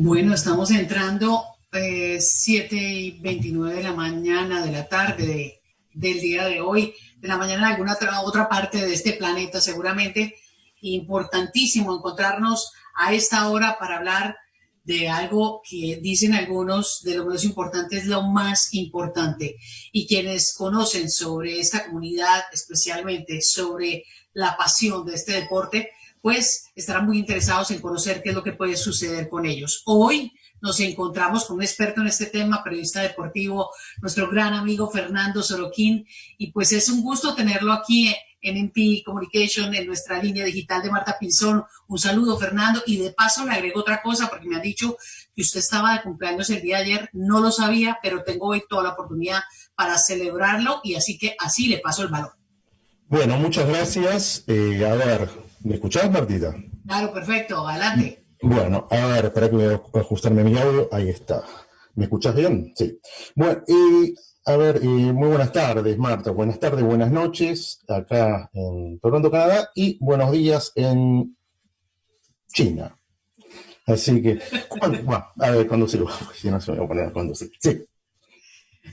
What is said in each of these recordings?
Bueno, estamos entrando 7:29 de la mañana, de la tarde del día de hoy, de la mañana en alguna otra parte de este planeta, seguramente. Importantísimo encontrarnos a esta hora para hablar de algo que dicen algunos de lo menos importante es lo más importante. Y quienes conocen sobre esta comunidad, especialmente sobre la pasión de este deporte, pues estarán muy interesados en conocer qué es lo que puede suceder con ellos. Hoy nos encontramos con un experto en este tema, periodista deportivo, nuestro gran amigo Fernando Sorokin, y pues es un gusto tenerlo aquí en MP Communication, en nuestra línea digital de Marta Pinzón. Un saludo, Fernando, y de paso le agrego otra cosa, porque me han dicho que usted estaba de cumpleaños el día de ayer, no lo sabía, pero tengo hoy toda la oportunidad para celebrarlo, y así que así le paso el valor. Bueno, muchas gracias. A ver, ¿me escuchás, Martita? Claro, perfecto, adelante. Bueno, a ver, espera que voy a ajustarme mi audio. Ahí está. ¿Me escuchás bien? Sí. Bueno, a ver, muy buenas tardes, Marta. Buenas tardes, buenas noches, acá en Toronto, Canadá, y buenos días en China. Así que, bueno, a ver, conducir, si no se me voy a poner a conducir. Sí,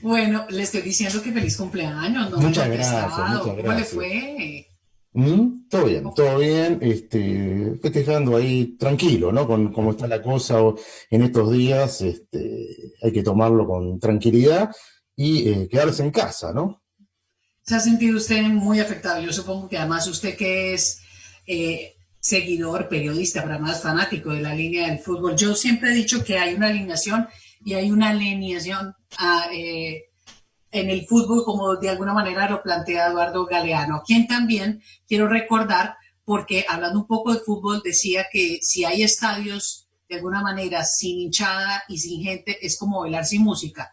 Bueno, le estoy diciendo que feliz cumpleaños, no me ha muchas gracias, contestado. muchas ¿Cómo le gracias. fue? Todo bien, todo bien, festejando ahí tranquilo, ¿no? Con cómo está la cosa en estos días, hay que tomarlo con tranquilidad y quedarse en casa, ¿no? ¿Se ha sentido usted muy afectado? Yo supongo que además usted que es seguidor, periodista, pero además fanático de la línea del fútbol. Yo siempre he dicho que hay una alineación y hay una alineación en el fútbol, como de alguna manera lo plantea Eduardo Galeano, a quien también quiero recordar, porque hablando un poco de fútbol, decía que si hay estadios de alguna manera sin hinchada y sin gente, es como bailar sin música.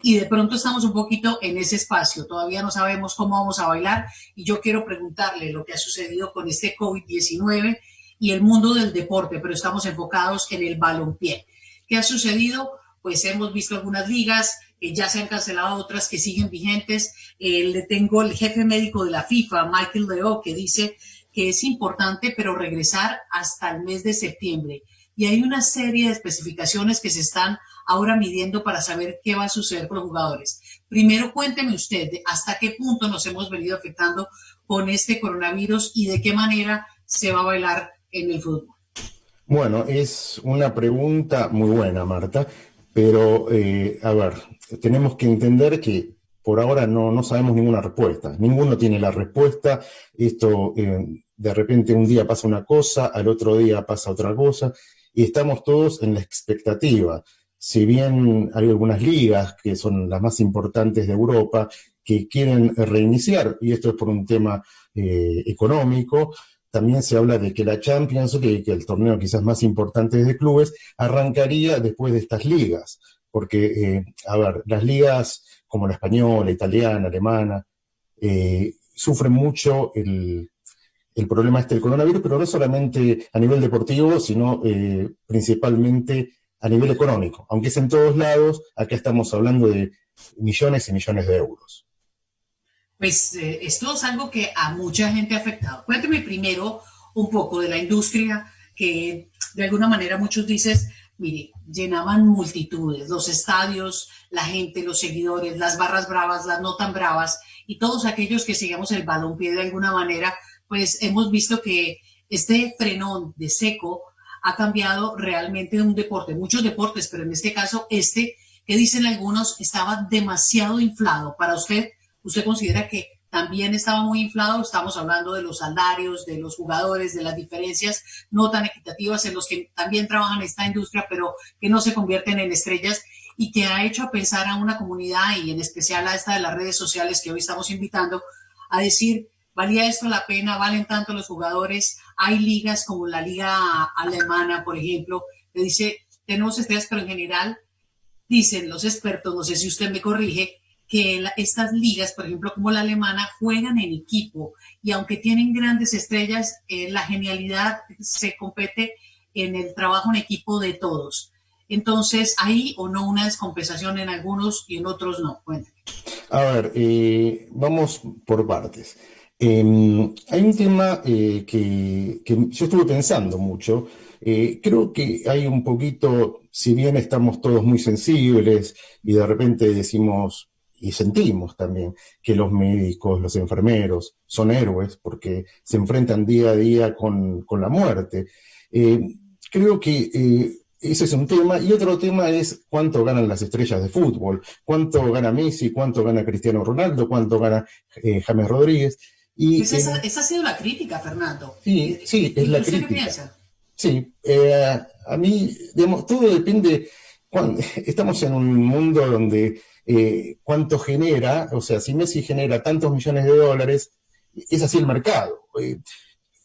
Y de pronto estamos un poquito en ese espacio, todavía no sabemos cómo vamos a bailar, y yo quiero preguntarle lo que ha sucedido con este COVID-19 y el mundo del deporte, pero estamos enfocados en el balompié. ¿Qué ha sucedido? Pues hemos visto algunas ligas, ya se han cancelado otras que siguen vigentes. Le tengo el jefe médico de la FIFA, Michael Leo, que dice que es importante, pero regresar hasta el mes de septiembre. Y hay una serie de especificaciones que se están ahora midiendo para saber qué va a suceder con los jugadores. Primero, cuénteme usted hasta qué punto nos hemos venido afectando con este coronavirus y de qué manera se va a bailar en el fútbol. Bueno, es una pregunta muy buena, Marta, pero a ver, tenemos que entender que por ahora no sabemos ninguna respuesta. Ninguno tiene la respuesta. Esto, de repente un día pasa una cosa, al otro día pasa otra cosa, y estamos todos en la expectativa. Si bien hay algunas ligas que son las más importantes de Europa que quieren reiniciar, y esto es por un tema económico, también se habla de que la Champions League, que el torneo quizás más importante de clubes, arrancaría después de estas ligas. Porque, a ver, las ligas como la española, italiana, alemana, sufren mucho el problema del coronavirus, pero no solamente a nivel deportivo, sino principalmente a nivel económico. Aunque es en todos lados, acá estamos hablando de millones y millones de euros. Pues esto es algo que a mucha gente ha afectado. Cuénteme primero un poco de la industria que de alguna manera muchos dices, mire, llenaban multitudes, los estadios, la gente, los seguidores, las barras bravas, las no tan bravas y todos aquellos que sigamos el balompié de alguna manera, pues hemos visto que este frenón de seco ha cambiado realmente un deporte, muchos deportes, pero en este caso este, que dicen algunos, estaba demasiado inflado. Para usted, ¿usted considera que también estaba muy inflado? Estamos hablando de los salarios, de los jugadores, de las diferencias no tan equitativas en los que también trabajan esta industria, pero que no se convierten en estrellas y que ha hecho pensar a una comunidad y en especial a esta de las redes sociales que hoy estamos invitando a decir, ¿valía esto la pena? ¿Valen tanto los jugadores? Hay ligas como la liga alemana, por ejemplo, que dice, tenemos estrellas, pero en general dicen los expertos, no sé si usted me corrige, que estas ligas, por ejemplo, como la alemana, juegan en equipo y aunque tienen grandes estrellas, la genialidad se compete en el trabajo en equipo de todos. Entonces, ¿hay o no una descompensación en algunos y en otros no? Cuéntame. A ver, vamos por partes. Hay un tema que yo estuve pensando mucho. Creo que hay un poquito, si bien estamos todos muy sensibles y de repente decimos y sentimos también que los médicos, los enfermeros son héroes porque se enfrentan día a día con la muerte, eh, creo que ese es un tema. Y otro tema es cuánto ganan las estrellas de fútbol, cuánto gana Messi, cuánto gana Cristiano Ronaldo, cuánto gana James Rodríguez. Y Esa ha sido la crítica, Fernando. sí, sí, es la ¿Usted qué crítica. piensa? Sí, a mí, digamos, todo depende. Estamos en un mundo donde cuánto genera, o sea, si Messi genera tantos millones de dólares, es así el mercado.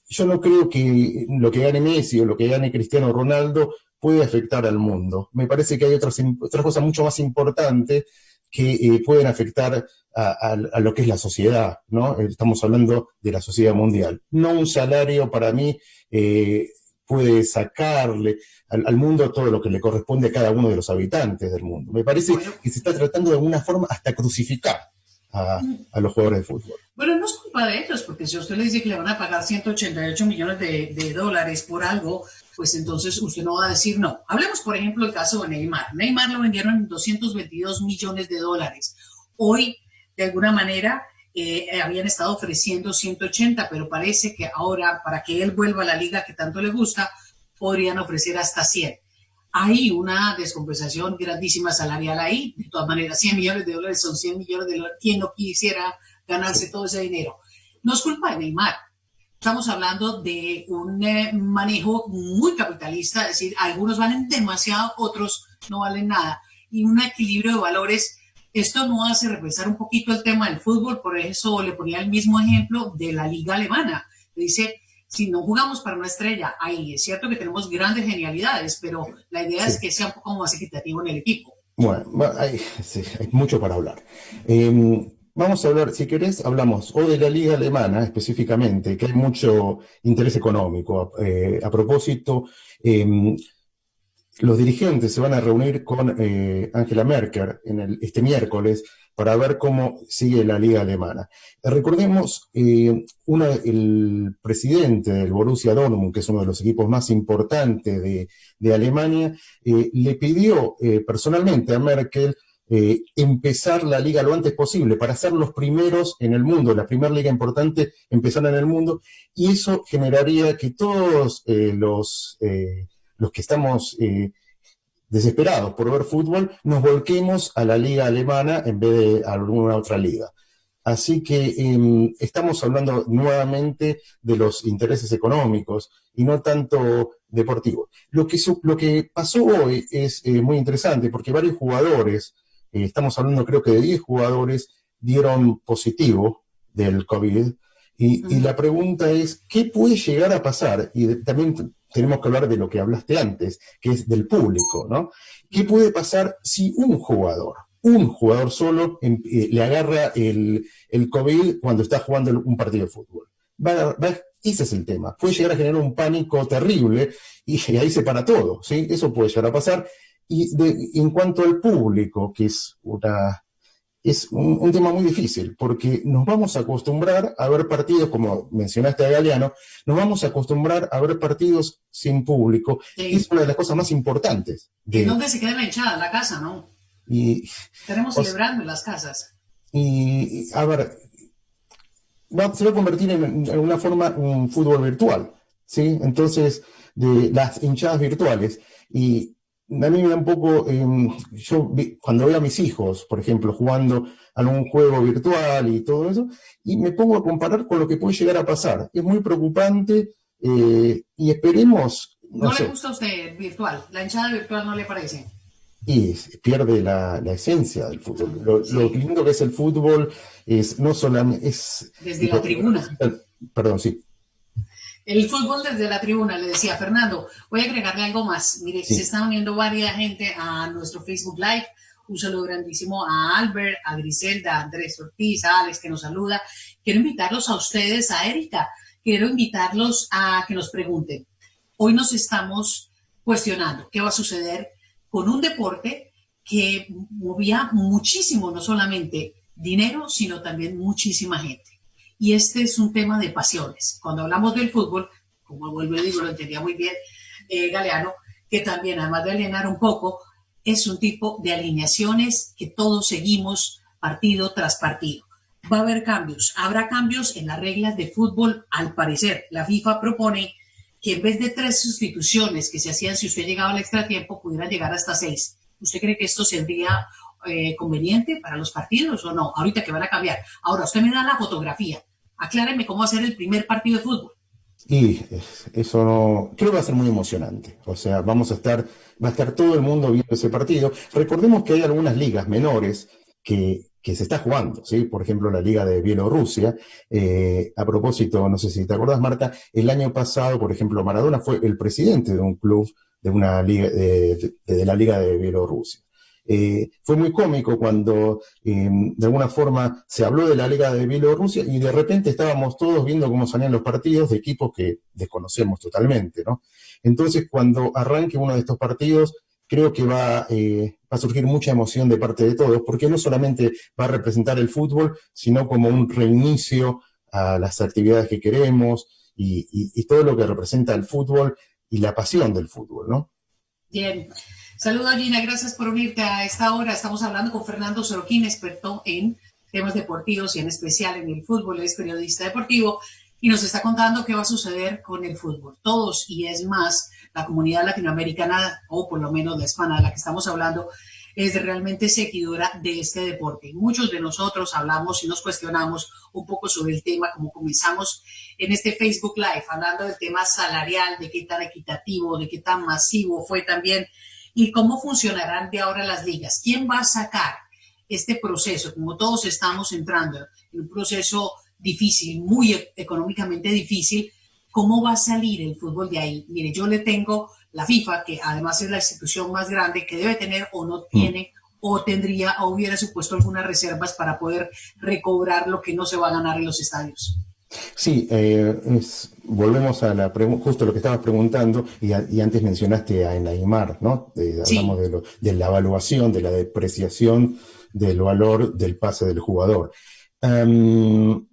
Yo no creo que lo que gane Messi o lo que gane Cristiano Ronaldo puede afectar al mundo. Me parece que hay otras cosas mucho más importantes que pueden afectar a lo que es la sociedad, ¿no? Estamos hablando de la sociedad mundial. No un salario para mí puede sacarle al mundo todo lo que le corresponde a cada uno de los habitantes del mundo. Me parece Bueno, que se está tratando de alguna forma hasta crucificar a los jugadores de fútbol. bueno, no es culpa de ellos, porque si usted le dice que le van a pagar 188 millones de dólares por algo, pues entonces usted no va a decir no. Hablemos, por ejemplo, del caso de Neymar. Neymar lo vendieron en 222 millones de dólares. Hoy, de alguna manera, habían estado ofreciendo 180, pero parece que ahora, para que él vuelva a la liga que tanto le gusta, podrían ofrecer hasta 100. Hay una descompensación grandísima salarial ahí. De todas maneras, 100 millones de dólares son 100 millones de dólares. ¿Quién no quisiera ganarse todo ese dinero? No es culpa de Neymar. Estamos hablando de un manejo muy capitalista, es decir, algunos valen demasiado, otros no valen nada. Y un equilibrio de valores. Esto no hace repensar un poquito el tema del fútbol, por eso le ponía el mismo ejemplo de la liga alemana. Dice, si no jugamos para una estrella, ahí es cierto que tenemos grandes genialidades, pero la idea es Sí. que sea un poco más equitativo en el equipo. Bueno, sí, hay mucho para hablar. Vamos a hablar, si querés, hablamos o de la liga alemana específicamente, que hay mucho interés económico. A propósito, los dirigentes se van a reunir con Angela Merkel este miércoles para ver cómo sigue la liga alemana. Recordemos, el presidente del Borussia Dortmund, que es uno de los equipos más importantes de Alemania, le pidió personalmente a Merkel empezar la liga lo antes posible para ser los primeros en el mundo, la primera liga importante empezar en el mundo, y eso generaría que todos los que estamos desesperados por ver fútbol, nos volquemos a la liga alemana en vez de a alguna otra liga. Así que estamos hablando nuevamente de los intereses económicos y no tanto deportivos. Lo que pasó hoy es muy interesante porque varios jugadores, estamos hablando creo que de 10 jugadores, dieron positivo del COVID. Y la pregunta es, ¿qué puede llegar a pasar? Y también tenemos que hablar de lo que hablaste antes, que es del público, ¿no? ¿Qué puede pasar si un jugador solo le agarra el COVID cuando está jugando un partido de fútbol? Ese es el tema. Puede llegar a generar un pánico terrible y ahí se para todo, ¿sí? Eso puede llegar a pasar. En cuanto al público, que es un tema muy difícil, porque nos vamos a acostumbrar a ver partidos, como mencionaste a Galeano, nos vamos a acostumbrar a ver partidos sin público, que es Sí. una de las cosas más importantes. ¿En dónde se queda la hinchada? En la casa, ¿no? Y, Estaremos o celebrando en las casas. a ver, se va a convertir en alguna forma un fútbol virtual, ¿sí? Entonces, de las hinchadas virtuales. Y a mí me da un poco, cuando veo a mis hijos, por ejemplo, jugando algún juego virtual y todo eso, y me pongo a comparar con lo que puede llegar a pasar. Es muy preocupante y esperemos, no ¿No le sé, gusta a usted virtual? ¿La hinchada virtual no le parece? y pierde la esencia del fútbol. Lo Sí, lindo que es el fútbol es no solamente, desde la lo que tribuna. representa, perdón, sí, El fútbol desde la tribuna, le decía Fernando, voy a agregarle algo más. Mire, se sí. está uniendo varias gente a nuestro Facebook Live. Un saludo grandísimo a Albert, a Griselda, a Andrés Ortiz, a Alex que nos saluda. Quiero invitarlos a ustedes, a Erika. Quiero invitarlos a que nos pregunten. Hoy nos estamos cuestionando qué va a suceder con un deporte que movía muchísimo, no solamente dinero, sino también muchísima gente. Y este es un tema de pasiones. Cuando hablamos del fútbol, como vuelvo y digo, lo entendía muy bien Galeano, que también, además de alienar un poco, es un tipo de alineaciones que todos seguimos partido tras partido. Va a haber cambios, habrá cambios en las reglas de fútbol, al parecer. La FIFA propone que en vez de 3 sustituciones que se hacían si usted llegaba al extratiempo, pudieran llegar hasta 6. ¿Usted cree que esto sería conveniente para los partidos o no? Ahorita que van a cambiar. Ahora, usted me da la fotografía. Acláreme cómo va a ser el primer partido de fútbol. Y eso no, creo que va a ser muy emocionante. O sea, va a estar todo el mundo viendo ese partido. Recordemos que hay algunas ligas menores que se está jugando, ¿sí? Por ejemplo, la Liga de Bielorrusia. A propósito, no sé si te acordás, Marta, el año pasado, por ejemplo, Maradona fue el presidente de un club de una liga, de la Liga de Bielorrusia. Fue muy cómico cuando de alguna forma se habló de la Liga de Bielorrusia y de repente estábamos todos viendo cómo salían los partidos de equipos que desconocemos totalmente, ¿no? Entonces, cuando arranque uno de estos partidos, creo que va a surgir mucha emoción de parte de todos, porque no solamente va a representar el fútbol, sino como un reinicio a las actividades que queremos y todo lo que representa el fútbol y la pasión del fútbol, ¿no? Bien. Saludos, Gina, gracias por unirte a esta hora. Estamos hablando con Fernando Sorokin, experto en temas deportivos y en especial en el fútbol. Es periodista deportivo y nos está contando qué va a suceder con el fútbol. Todos, y es más, la comunidad latinoamericana, o por lo menos la hispana de la que estamos hablando, es realmente seguidora de este deporte. Muchos de nosotros hablamos y nos cuestionamos un poco sobre el tema, como comenzamos en este Facebook Live, hablando del tema salarial, de qué tan equitativo, de qué tan masivo fue también y cómo funcionarán de ahora las ligas. ¿Quién va a sacar este proceso? Como todos estamos entrando en un proceso difícil, muy económicamente difícil, ¿cómo va a salir el fútbol de ahí? Mire, yo le tengo la FIFA, que además es la institución más grande, que debe tener o no tiene, o tendría, o hubiera supuesto algunas reservas para poder recobrar lo que no se va a ganar en los estadios. Sí, volvemos a justo lo que estabas preguntando, y antes mencionaste a Neymar, ¿no? Hablamos Sí, de la evaluación, de la depreciación del valor del pase del jugador. Um,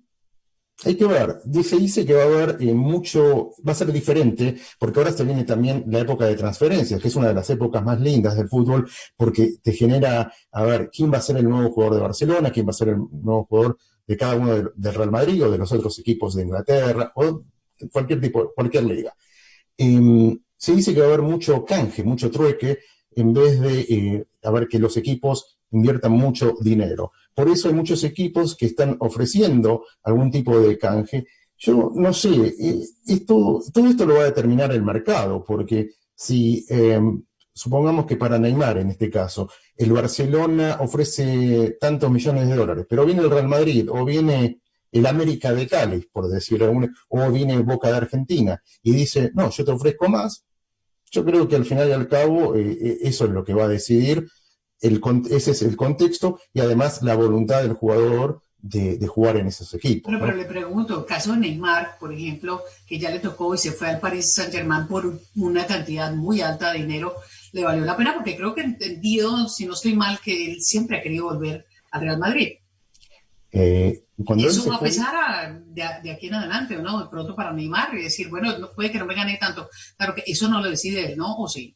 Hay que ver, se dice que va a haber va a ser diferente, porque ahora se viene también la época de transferencias, que es una de las épocas más lindas del fútbol, porque te genera, a ver, quién va a ser el nuevo jugador de Barcelona, quién va a ser el nuevo jugador de cada uno del Real Madrid o de los otros equipos de Inglaterra, o cualquier liga. Se dice que va a haber mucho canje, mucho trueque, en vez de, a ver, que los equipos inviertan mucho dinero. Por eso hay muchos equipos que están ofreciendo algún tipo de canje. Yo no sé, todo esto lo va a determinar el mercado, porque si supongamos que para Neymar, en este caso, el Barcelona ofrece tantos millones de dólares, pero viene el Real Madrid o viene el América de Cali, por decirlo alguna, o viene Boca de Argentina y dice, no, yo te ofrezco más, yo creo que al final y al cabo eso es lo que va a decidir, ese es el contexto y además la voluntad del jugador de jugar en esos equipos, bueno, ¿no? pero le pregunto, caso de Neymar, por ejemplo, que ya le tocó y se fue al Paris Saint-Germain por una cantidad muy alta de dinero, ¿le valió la pena? Porque creo que he entendido, si no estoy mal, que él siempre ha querido volver al Real Madrid. Cuando él Eso se va a fue, pesar de aquí en adelante, ¿no? De pronto para Neymar y decir, bueno, no, puede que no me gane tanto. Claro que eso no lo decide él, ¿no? ¿O sí?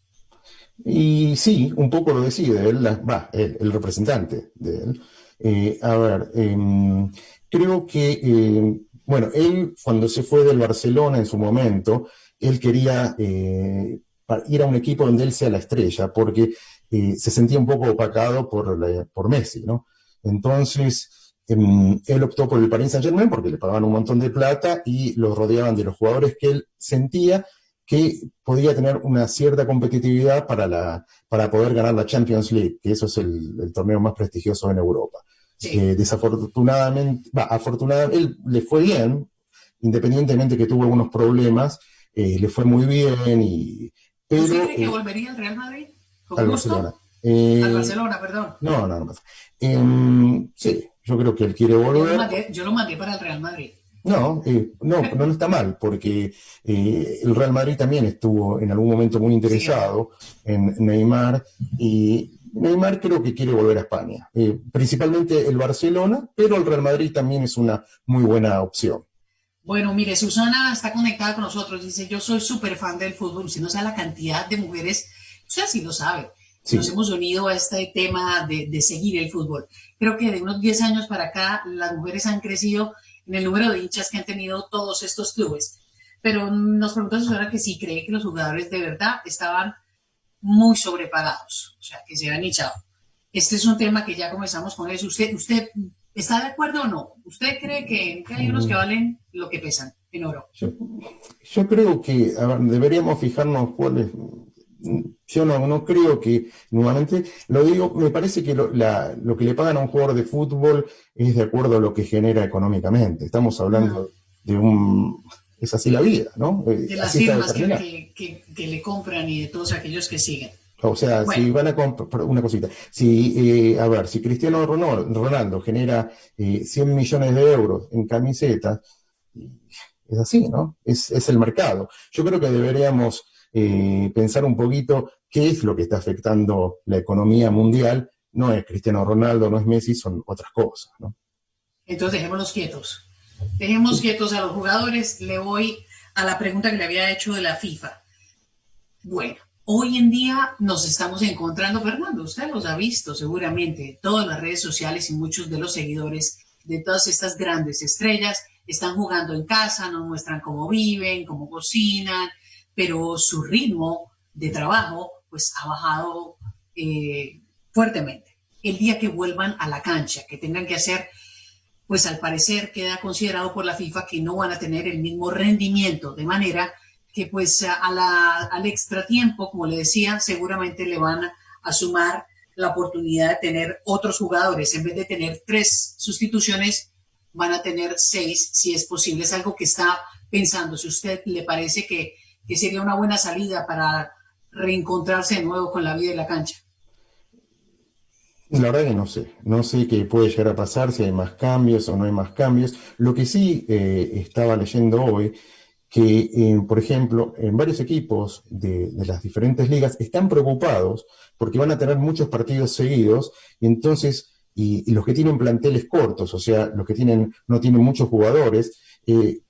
y sí, un poco lo decide él, el representante de él. A ver, creo que, bueno, él cuando se fue del Barcelona en su momento, él quería ir a un equipo donde él sea la estrella, porque se sentía un poco opacado por Messi, ¿no? Entonces, él optó por el Paris Saint-Germain porque le pagaban un montón de plata y los rodeaban de los jugadores que él sentía que podía tener una cierta competitividad para poder ganar la Champions League, que eso es el torneo más prestigioso en Europa. Sí. Desafortunadamente, afortunadamente, él le fue bien, independientemente que tuvo algunos problemas, le fue muy bien, ¿Usted pero cree que volvería al Real Madrid? ¿Con al Barcelona. gusto? Al Barcelona, perdón. No más. Sí, yo creo que él quiere volver. Yo lo mandé para el Real Madrid. No está mal, porque el Real Madrid también estuvo en algún momento muy Sí, interesado en Neymar, y Neymar creo que quiere volver a España, principalmente el Barcelona, pero el Real Madrid también es una muy buena opción. Bueno, mire, Susana está conectada con nosotros. Dice, yo soy súper fan del fútbol. Usted no sabe la cantidad de mujeres, usted sí lo sabe, que nos Sí, hemos unido a este tema de seguir el fútbol. Creo que de unos 10 años para acá, las mujeres han crecido en el número de hinchas que han tenido todos estos clubes. Pero nos pregunta Susana que si cree que los jugadores de verdad estaban muy sobrepagados, o sea, que se han hinchado. Este es un tema que ya comenzamos con eso. ¿Usted está de acuerdo o no? ¿Usted cree que hay unos que mm, valen lo que pesan en oro? yo, yo creo que a ver, deberíamos fijarnos cuáles. Yo no creo que, nuevamente, lo digo, me parece que lo que le pagan a un jugador de fútbol es de acuerdo a lo que genera económicamente. Estamos Mm, hablando de un... Es así la vida, ¿no? de las Así está firmas determinado. que le compran y de todos aquellos que siguen. O sea, Bueno, si van a comprar, una cosita, si, a ver, si Cristiano Ronaldo genera 100 millones de euros en camisetas, es así, ¿no? Es el mercado. Yo creo que deberíamos pensar un poquito qué es lo que está afectando la economía mundial. No es Cristiano Ronaldo, no es Messi, son otras cosas, ¿no? entonces dejémoslos quietos. Dejemos Sí. quietos a los jugadores. Le voy a la pregunta que le había hecho de la FIFA. Bueno, hoy en día nos estamos encontrando, Fernando, usted los ha visto seguramente, todas las redes sociales y muchos de los seguidores de todas estas grandes estrellas están jugando en casa, nos muestran cómo viven, cómo cocinan, pero su ritmo de trabajo pues ha bajado fuertemente. El día que vuelvan a la cancha, que tengan que hacer, pues al parecer queda considerado por la FIFA que no van a tener el mismo rendimiento, de manera que pues al extratiempo, como le decía, seguramente le van a sumar la oportunidad de tener otros jugadores. En vez de tener 3 sustituciones, van a tener 6, si es posible. Es algo que está pensando. Si a usted le parece que sería una buena salida para reencontrarse de nuevo con la vida de la cancha. La verdad que no sé qué puede llegar a pasar, si hay más cambios o no hay más cambios. Lo que sí estaba leyendo hoy que, por ejemplo, en varios equipos de las diferentes ligas están preocupados porque van a tener muchos partidos seguidos y entonces, y los que tienen planteles cortos, o sea, los que no tienen muchos jugadores,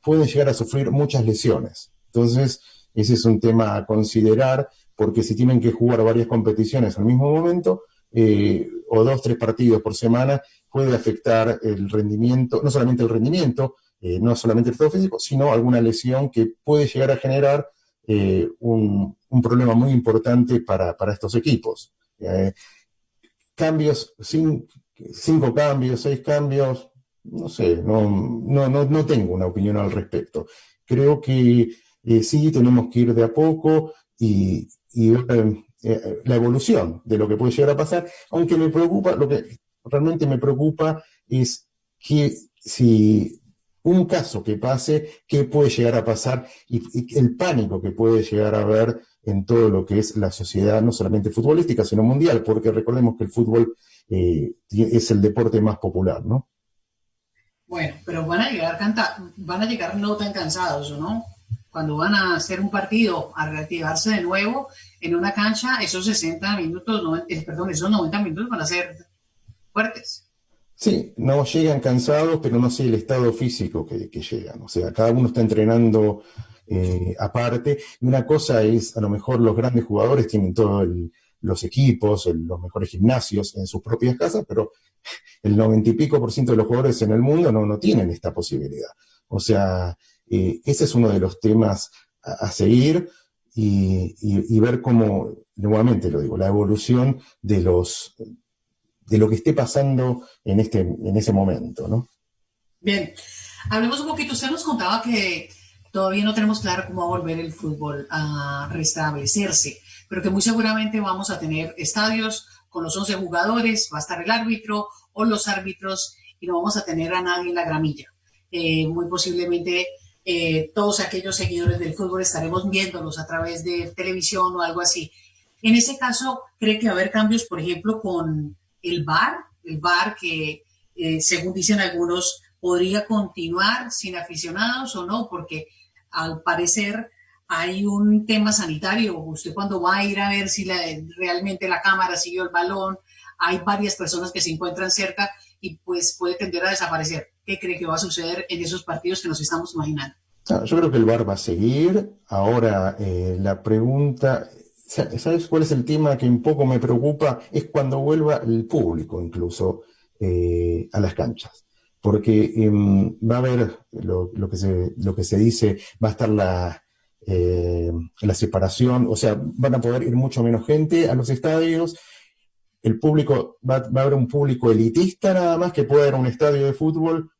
pueden llegar a sufrir muchas lesiones. Entonces, ese es un tema a considerar porque si tienen que jugar varias competiciones al mismo momento, o dos, tres partidos por semana, puede afectar el rendimiento, no solamente el rendimiento, no solamente el estado físico, sino alguna lesión que puede llegar a generar un problema muy importante para estos equipos. Eh, cambios, 5 cambios, 6 cambios, no sé, no tengo una opinión al respecto. Creo que sí tenemos que ir de a poco y ver la evolución de lo que puede llegar a pasar, aunque me preocupa, lo que realmente me preocupa es que si un caso que pase, qué puede llegar a pasar y el pánico que puede llegar a haber en todo lo que es la sociedad, no solamente futbolística, sino mundial, porque recordemos que el fútbol es el deporte más popular, ¿no? Bueno, pero van a llegar no tan cansados, ¿o no? Cuando van a hacer un partido, a reactivarse de nuevo en una cancha, esos 60 minutos, perdón, esos 90 minutos van a ser fuertes. Sí, no llegan cansados, pero no sé el estado físico que llegan. O sea, cada uno está entrenando aparte. Y una cosa es, a lo mejor los grandes jugadores tienen todos los equipos, los mejores gimnasios en sus propias casas, pero el 90 y pico % de los jugadores en el mundo no tienen esta posibilidad. O sea, ese es uno de los temas a seguir y ver cómo, nuevamente lo digo, la evolución de lo que esté pasando en ese momento, ¿no? Bien, hablemos un poquito. Usted nos contaba que todavía no tenemos claro cómo va a volver el fútbol a restablecerse, pero que muy seguramente vamos a tener estadios con los 11 jugadores, va a estar el árbitro o los árbitros y no vamos a tener a nadie en la gramilla. Muy posiblemente todos aquellos seguidores del fútbol estaremos viéndolos a través de televisión o algo así. En ese caso, ¿cree que va a haber cambios, por ejemplo, con el VAR que, según dicen algunos, podría continuar sin aficionados o no? Porque al parecer hay un tema sanitario. Usted cuando va a ir a ver si realmente la cámara siguió el balón, hay varias personas que se encuentran cerca y pues puede tender a desaparecer. ¿Qué cree que va a suceder en esos partidos que nos estamos imaginando? Yo creo que el VAR va a seguir. Ahora, la pregunta, ¿sabes cuál es el tema que un poco me preocupa? Es cuando vuelva el público, incluso, a las canchas. Porque va a haber lo que se dice, va a estar la separación, o sea, van a poder ir mucho menos gente a los estadios. El público, va a haber un público elitista nada más que pueda ir a un estadio de fútbol.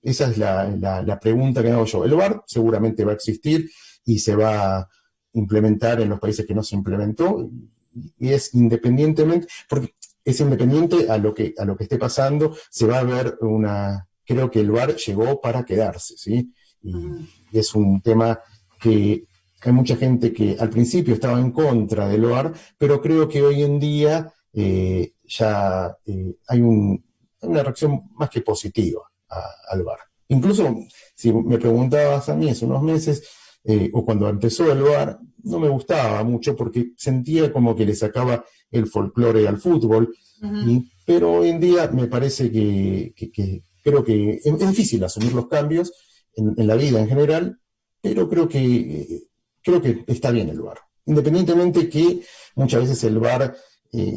Esa es la pregunta que hago yo. El VAR seguramente va a existir y se va a implementar en los países que no se implementó, y es independientemente, porque es independiente a lo que esté pasando, se va a ver creo que el VAR llegó para quedarse, ¿sí? Y es un tema que hay mucha gente que al principio estaba en contra del VAR, pero creo que hoy en día ya hay una reacción más que positiva al VAR. Incluso, si me preguntabas a mí hace unos meses, o cuando empezó el VAR, no me gustaba mucho porque sentía como que le sacaba el folclore al fútbol, pero hoy en día me parece que creo que es difícil asumir los cambios en la vida en general, pero creo que está bien el VAR. Independientemente que muchas veces el VAR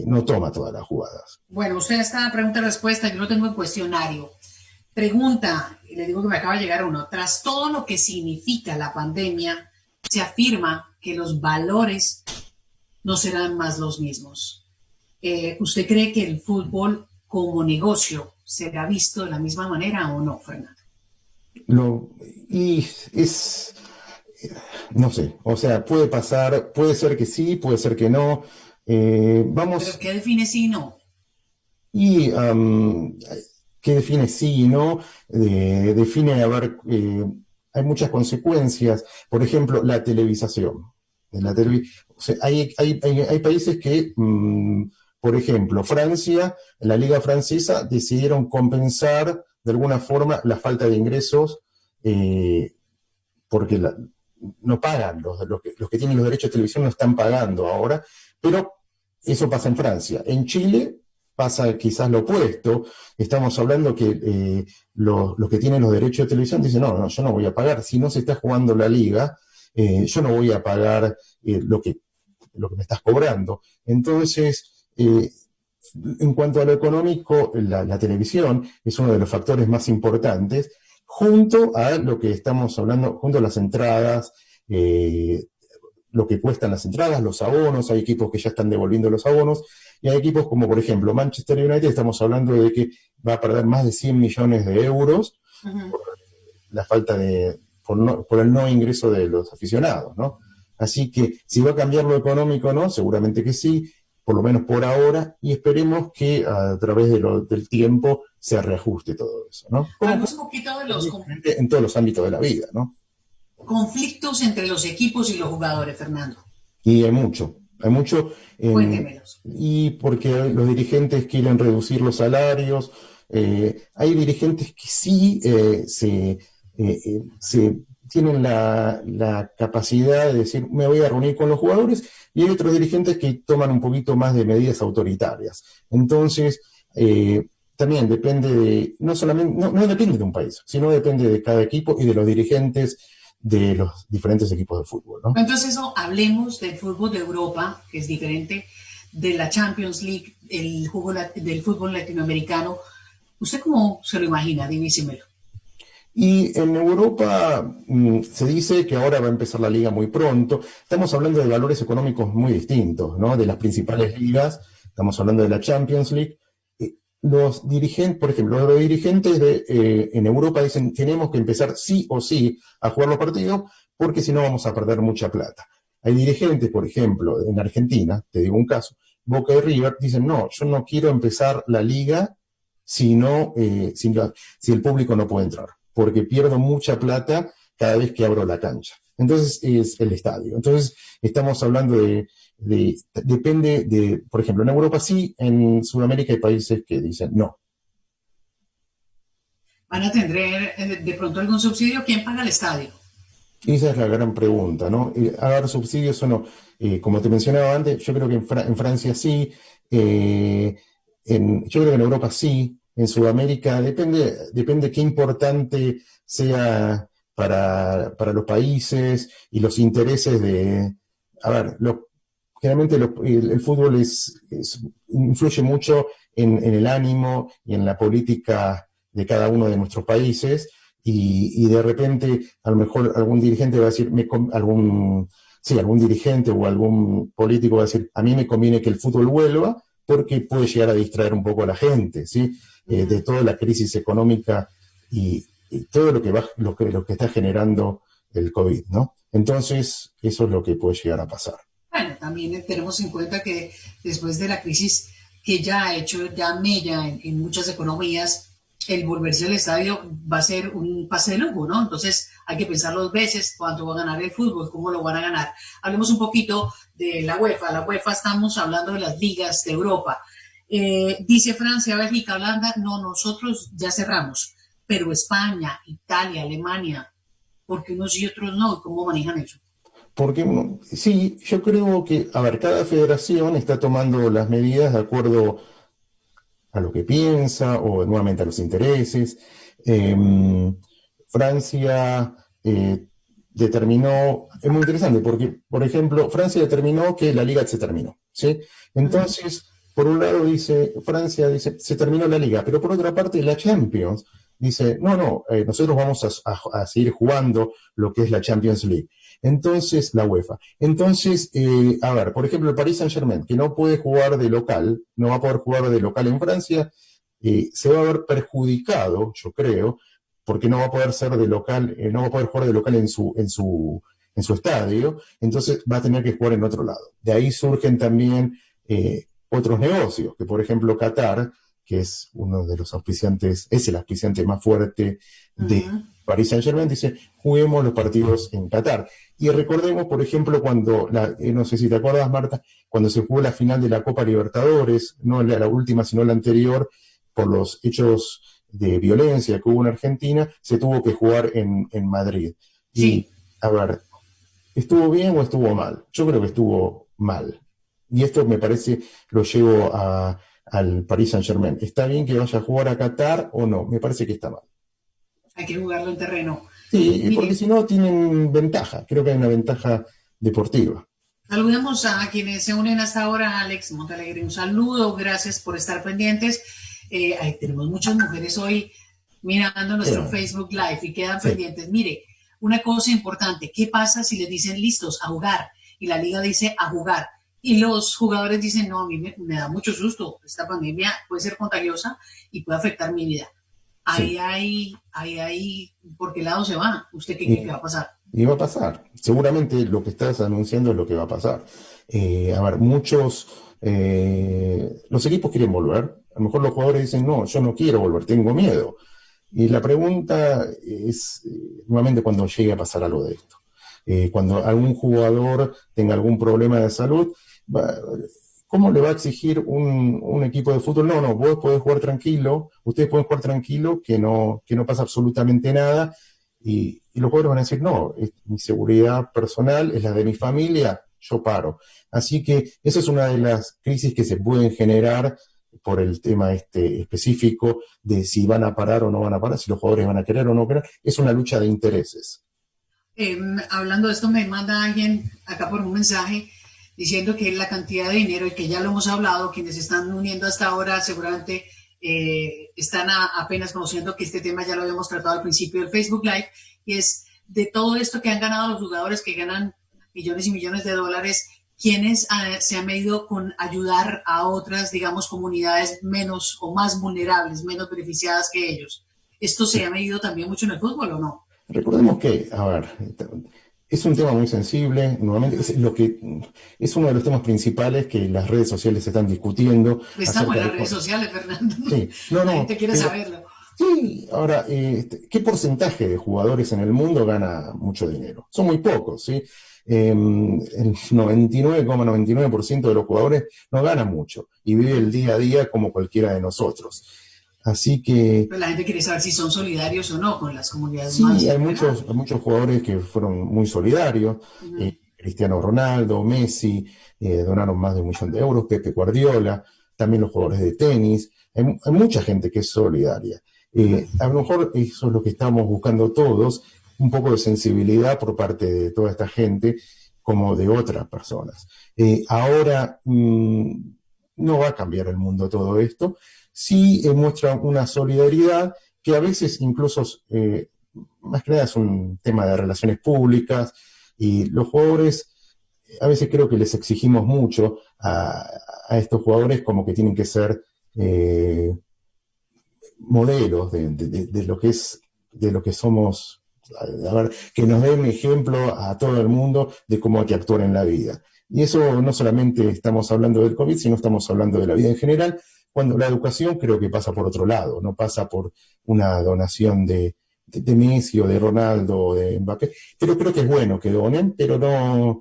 no toma todas las jugadas. Bueno, usted está pregunta y respuesta, yo lo tengo en cuestionario. Pregunta, y le digo que me acaba de llegar uno, tras todo lo que significa la pandemia, se afirma que los valores no serán más los mismos. ¿Usted cree que el fútbol como negocio será visto de la misma manera o no, Fernando? Y no sé, o sea, puede pasar, puede ser que sí, puede ser que no. ¿Pero Vamos, qué define sí y no? y ¿qué define sí y no? Define, a ver, hay muchas consecuencias. Por ejemplo, la televisación. O sea, hay países que, por ejemplo, Francia, la Liga Francesa, decidieron compensar de alguna forma la falta de ingresos, porque no pagan, los que tienen los derechos de televisión no están pagando ahora, pero eso pasa en Francia. En Chile pasa quizás lo opuesto. Estamos hablando que los que tienen los derechos de televisión dicen, no, no, yo no voy a pagar. Si no se está jugando la liga, yo no voy a pagar lo que me estás cobrando. Entonces, en cuanto a lo económico, la televisión es uno de los factores más importantes, junto a lo que estamos hablando, junto a las entradas, lo que cuestan las entradas, los abonos. Hay equipos que ya están devolviendo los abonos, y hay equipos como, por ejemplo, Manchester United, estamos hablando de que va a perder más de 100 millones de euros por la falta por el no ingreso de los aficionados, ¿no? Así que si va a cambiar lo económico o no, seguramente que sí, por lo menos por ahora, y esperemos que a través del tiempo se reajuste todo eso, ¿no? Hablamos un poquito de los En todos los ámbitos de la vida, ¿no? conflictos entre los equipos y los jugadores, Fernando. Y hay mucho, Cuéntemelos. y porque los dirigentes quieren reducir los salarios. Hay dirigentes que sí se tienen la capacidad de decir, me voy a reunir con los jugadores, y hay otros dirigentes que toman un poquito más de medidas autoritarias. Entonces, también depende no depende de un país, sino depende de cada equipo y de los dirigentes de los diferentes equipos de fútbol, ¿no? Entonces, eso, hablemos del fútbol de Europa, que es diferente de la Champions League, el juego del fútbol latinoamericano. ¿Usted cómo se lo imagina? Divísimelo. Y en Europa se dice que ahora va a empezar la liga muy pronto. Estamos hablando de valores económicos muy distintos, ¿no? De las principales ligas, estamos hablando de la Champions League. Los dirigentes, por ejemplo, los dirigentes en Europa dicen, tenemos que empezar sí o sí a jugar los partidos, porque si no vamos a perder mucha plata. Hay dirigentes, por ejemplo, en Argentina, te digo un caso, Boca y River, dicen, no, yo no quiero empezar la liga si el público no puede entrar, porque pierdo mucha plata cada vez que abro la cancha. Entonces es el estadio. Entonces estamos hablando depende de, por ejemplo, en Europa sí, en Sudamérica hay países que dicen no. ¿Van a tener de pronto algún subsidio? ¿Quién paga el estadio? Esa es la gran pregunta, ¿no? ¿Haber subsidios o no? Como te mencionaba antes, yo creo que en Francia sí, yo creo que en Europa sí. en Sudamérica, depende qué importante sea para los países y los intereses a ver, generalmente el fútbol influye mucho en el ánimo y en la política de cada uno de nuestros países y de repente a lo mejor algún dirigente va a decir, algún dirigente o algún político va a decir, a mí me conviene que el fútbol vuelva porque puede llegar a distraer un poco a la gente, ¿sí? De toda la crisis económica y todo lo que está generando el COVID, ¿no? Entonces, eso es lo que puede llegar a pasar. Bueno, también tenemos en cuenta que después de la crisis que ya ha hecho ya mella en muchas economías, el volverse al estadio va a ser un pase de lujo, ¿no? Entonces hay que pensar dos veces cuánto va a ganar el fútbol, cómo lo van a ganar. Hablemos un poquito de la UEFA. La UEFA estamos hablando de las ligas de Europa. Dice Francia, Bélgica, Holanda, no, nosotros ya cerramos, pero España, Italia, Alemania, ¿por qué unos y otros no? ¿Cómo manejan eso? Porque sí, yo creo que, a ver, cada federación está tomando las medidas de acuerdo a lo que piensa o nuevamente a los intereses. Francia determinó, es muy interesante porque, por ejemplo, Francia determinó que la liga se terminó, ¿sí? Entonces, por un lado Francia dice, se terminó la liga, pero por otra parte la Champions dice, no, nosotros vamos a seguir jugando lo que es la Champions League. Entonces, la UEFA. Entonces, a ver, por ejemplo, el Paris Saint-Germain, que no puede jugar de local, no va a poder jugar de local en Francia, se va a ver perjudicado, yo creo, porque no va a poder ser de local, no va a poder jugar de local en su estadio, entonces va a tener que jugar en otro lado. De ahí surgen también otros negocios, que por ejemplo Qatar, que es uno de los auspiciantes, es el auspiciante más fuerte de Paris Saint-Germain, dice, juguemos los partidos en Qatar. Y recordemos, por ejemplo, cuando, no sé si te acuerdas, Marta, cuando se jugó la final de la Copa Libertadores, no la última, sino la anterior, por los hechos de violencia que hubo en Argentina, se tuvo que jugar en Madrid. Sí. Y, a ver, ¿estuvo bien o estuvo mal? Yo creo que estuvo mal. Y esto me parece, lo llevo al Paris Saint-Germain. ¿Está bien que vaya a jugar a Qatar o no? Me parece que está mal. Hay que jugarlo en terreno. Sí, porque Mire, si no tienen ventaja. Creo que hay una ventaja deportiva. saludemos a quienes se unen hasta ahora. Alex Montalegre, un saludo, gracias por estar pendientes. Ahí tenemos muchas mujeres hoy mirando nuestro Facebook Live y quedan pendientes. Mire, una cosa importante, ¿qué pasa si les dicen listos a jugar? Y la liga dice a jugar. Y los jugadores dicen, no, a mí me da mucho susto, esta pandemia puede ser contagiosa y puede afectar mi vida. Ahí, ¿por qué lado se va? ¿Usted qué cree que va a pasar? Y va a pasar. Seguramente lo que estás anunciando es lo que va a pasar. A ver, los equipos quieren volver. A lo mejor los jugadores dicen, no, yo no quiero volver, tengo miedo. Y la pregunta es, nuevamente, cuando llegue a pasar algo de esto. Cuando algún jugador tenga algún problema de salud, ¿cómo le va a exigir un equipo de fútbol? No, vos podés jugar tranquilo, ustedes pueden jugar tranquilo, que no pasa absolutamente nada. Y los jugadores van a decir, no, mi seguridad personal es la de mi familia, yo paro. Así que esa es una de las crisis que se pueden generar por el tema específico de si van a parar o no van a parar, si los jugadores van a querer o no querer. Es una lucha de intereses. Hablando de esto, me manda alguien acá por un mensaje diciendo que la cantidad de dinero, y que ya lo hemos hablado, quienes se están uniendo hasta ahora seguramente están apenas conociendo que este tema ya lo habíamos tratado al principio del Facebook Live, y es de todo esto que han ganado los jugadores que ganan millones y millones de dólares, quienes se han medido con ayudar a otras, digamos, comunidades menos o más vulnerables, menos beneficiadas que ellos. ¿Esto se ha medido también mucho en el fútbol o no? Recordemos que, a ver, es un tema muy sensible, nuevamente, es uno de los temas principales que las redes sociales están discutiendo. Estamos en las redes sociales, Fernando. Sí, La gente quiere saberlo. Sí, ahora, ¿qué porcentaje de jugadores en el mundo gana mucho dinero? Son muy pocos, ¿sí? El 99,99% de los jugadores no gana mucho y vive el día a día como cualquiera de nosotros. Así que... Pero la gente quiere saber si son solidarios o no con las comunidades sí, más. Sí, hay muchos jugadores que fueron muy solidarios. Cristiano Ronaldo, Messi, donaron más de 1 millón de euros, Pepe Guardiola, también los jugadores de tenis. hay mucha gente que es solidaria. A lo mejor eso es lo que estamos buscando todos, un poco de sensibilidad por parte de toda esta gente, como de otras personas. Ahora no va a cambiar el mundo todo esto, sí muestra una solidaridad que a veces incluso, más que nada es un tema de relaciones públicas, y los jugadores, a veces creo que les exigimos mucho a estos jugadores como que tienen que ser modelos de lo que es, de lo que somos, a ver, que nos den ejemplo a todo el mundo de cómo hay que actuar en la vida. Y eso no solamente estamos hablando del COVID, sino estamos hablando de la vida en general, cuando la educación creo que pasa por otro lado, no pasa por una donación de Messi o de Ronaldo o de Mbappé, pero creo que es bueno que donen, pero no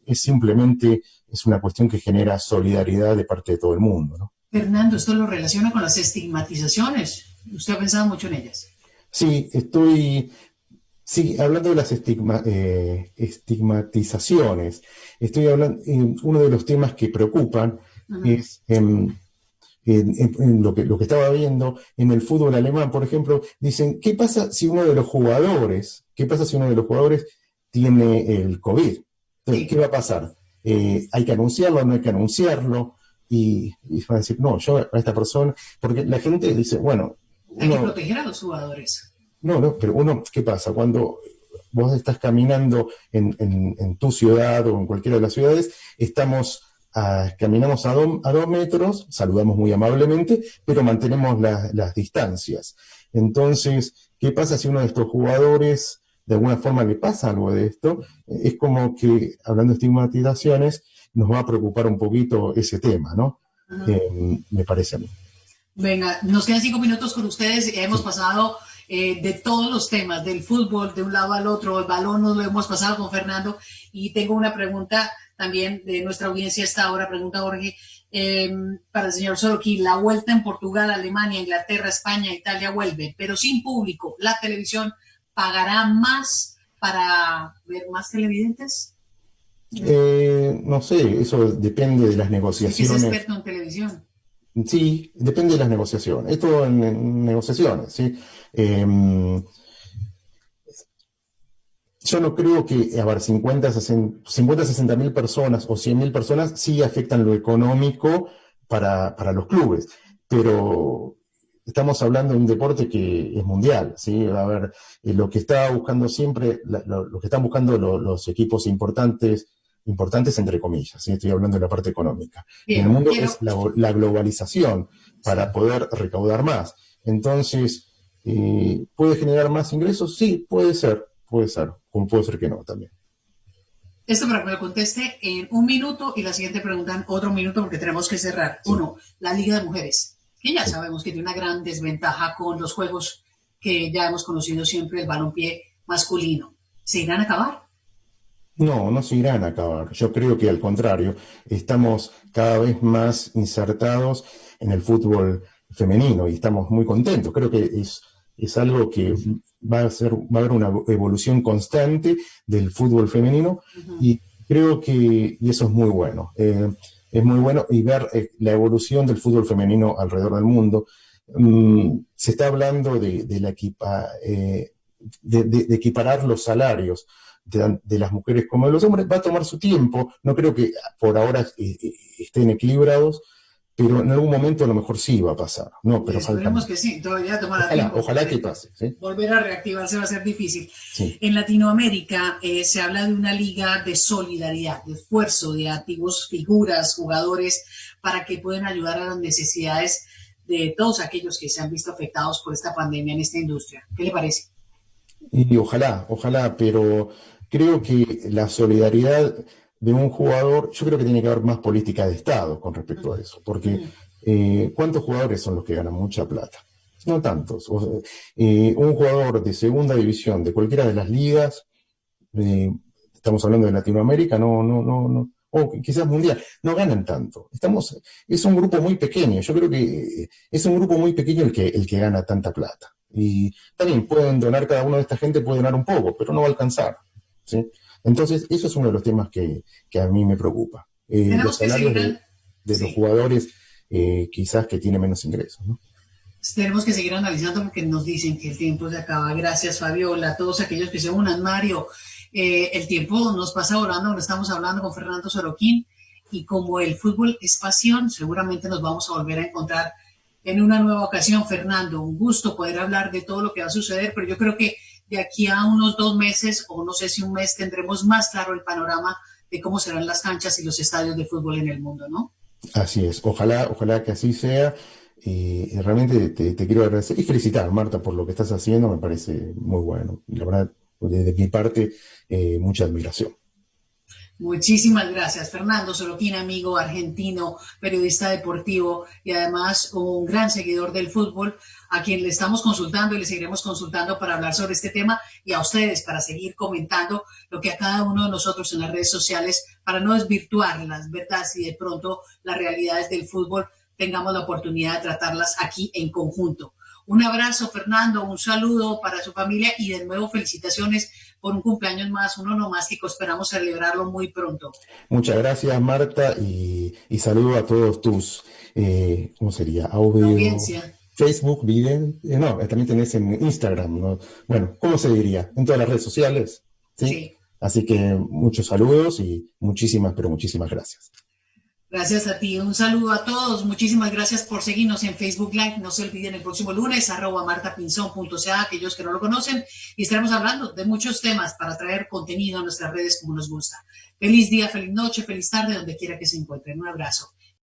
es simplemente, es una cuestión que genera solidaridad de parte de todo el mundo, ¿no? Fernando, esto lo relaciona con las estigmatizaciones. ¿Usted ha pensado mucho en ellas? Sí, sí, hablando de las estigmatizaciones, estoy hablando, uno de los temas que preocupan Ujú. es en lo que estaba viendo en el fútbol alemán, por ejemplo, dicen, qué pasa si uno de los jugadores tiene el COVID? Entonces, ¿qué Sí, va a pasar? ¿Hay que anunciarlo, no hay que anunciarlo? Y van a decir, no, yo a esta persona, porque la gente dice, bueno, hay que uno proteger a los jugadores. no, pero uno, ¿qué pasa? Cuando vos estás caminando en tu ciudad o en cualquiera de las ciudades, caminamos a 2 metros, saludamos muy amablemente, pero mantenemos las distancias. Entonces, ¿qué pasa si uno de estos jugadores de alguna forma le pasa algo de esto? Es como que, hablando de estigmatizaciones, nos va a preocupar un poquito ese tema, ¿no? Ujú. Me parece a mí. Venga, nos quedan 5 minutos con ustedes. Hemos Sí. pasado de todos los temas, del fútbol de un lado al otro, el balón nos lo hemos pasado con Fernando. Y tengo una pregunta también de nuestra audiencia hasta ahora, pregunta Jorge, para el señor Sorokin. La vuelta en Portugal, Alemania, Inglaterra, España, Italia vuelve, pero sin público. ¿La televisión pagará más para ver más televidentes? No sé, eso depende de las Usted que es negociaciones. experto en televisión. Sí, depende de las negociaciones. Esto en negociaciones, ¿sí? Eh, yo no creo que, a ver, 60 mil personas o 100 mil personas sí afectan lo económico para los clubes, pero estamos hablando de un deporte que es mundial, ¿sí? A ver, lo que está buscando siempre, lo que están buscando los equipos importantes entre comillas, ¿sí? Estoy hablando de la parte económica. En el Bien, mundo quiero, es la globalización para sí. poder recaudar más. Entonces, ¿puede generar más ingresos? Sí, puede ser, como puede ser que no también. Esto para que me lo conteste en 1 minuto y la siguiente pregunta en otro minuto porque tenemos que cerrar. Sí, Uno, la Liga de Mujeres, que ya sí. sabemos que tiene una gran desventaja con los juegos que ya hemos conocido siempre, el balompié masculino. ¿Se irán a acabar? No, no se irán a acabar. Yo creo que al contrario, estamos cada vez más insertados en el fútbol femenino y estamos muy contentos. Creo que es algo que va a haber una evolución constante del fútbol femenino Uh -huh. y creo que y eso es muy bueno. Es muy bueno y ver la evolución del fútbol femenino alrededor del mundo. Se está hablando de equiparar los salarios de las mujeres como de los hombres, va a tomar su tiempo, no creo que por ahora estén equilibrados, pero en algún momento a lo mejor sí va a pasar, no, Y pero falta esperemos que mucho. sí, todavía tomará Ojalá, tiempo ojalá que porque pase, ¿sí? volver a reactivarse va a ser difícil. Sí. En Latinoamérica se habla de una liga de solidaridad, de esfuerzo de antiguos figuras, jugadores, para que puedan ayudar a las necesidades de todos aquellos que se han visto afectados por esta pandemia en esta industria. ¿Qué le parece? Y ojalá, pero creo que la solidaridad de un jugador, yo creo que tiene que haber más política de Estado con respecto a eso, porque ¿cuántos jugadores son los que ganan mucha plata? No tantos. Un jugador de segunda división de cualquiera de las ligas, eh, estamos hablando de Latinoamérica, no, o quizás mundial, no ganan tanto. Es un grupo muy pequeño, yo creo que es un grupo muy pequeño el que gana tanta plata. Y también pueden donar, cada uno de esta gente puede donar un poco, pero no va a alcanzar, ¿sí? Entonces, eso es uno de los temas que a mí me preocupa. Los Tenemos que salarios seguir. de los Sí. jugadores quizás que tiene menos ingresos, ¿no? Tenemos que seguir analizando porque nos dicen que el tiempo se acaba. Gracias, Fabiola, a todos aquellos que se unan. Mario, el tiempo nos pasa volando, no estamos hablando con Fernando Soroquín y como el fútbol es pasión, seguramente nos vamos a volver a encontrar en una nueva ocasión. Fernando, un gusto poder hablar de todo lo que va a suceder, pero yo creo que de aquí a unos 2 meses o no sé si un mes tendremos más claro el panorama de cómo serán las canchas y los estadios de fútbol en el mundo, ¿no? Así es, ojalá que así sea. Y realmente te quiero agradecer y felicitar, Marta, por lo que estás haciendo, me parece muy bueno. La verdad, desde mi parte, mucha admiración. Muchísimas gracias, Fernando Soroquín, amigo argentino, periodista deportivo y además un gran seguidor del fútbol, a quien le estamos consultando y le seguiremos consultando para hablar sobre este tema y a ustedes para seguir comentando lo que a cada uno de nosotros en las redes sociales, para no desvirtuar las verdades y de pronto las realidades del fútbol, tengamos la oportunidad de tratarlas aquí en conjunto. Un abrazo, Fernando, un saludo para su familia y de nuevo felicitaciones por un cumpleaños más, uno nomástico. Esperamos celebrarlo muy pronto. Muchas gracias, Marta, y saludo a todos tus, ¿cómo sería? La Audio, audiencia. Facebook, video, no, también tenés en Instagram, ¿no? Bueno, ¿cómo se diría? En todas las redes sociales, ¿sí? Sí. Así que muchos saludos y muchísimas, pero muchísimas gracias. Gracias a ti. Un saludo a todos. Muchísimas gracias por seguirnos en Facebook Live. No se olviden el próximo lunes, @martapinzon.ca, aquellos que no lo conocen. Y estaremos hablando de muchos temas para traer contenido a nuestras redes como nos gusta. Feliz día, feliz noche, feliz tarde, donde quiera que se encuentren. Un abrazo.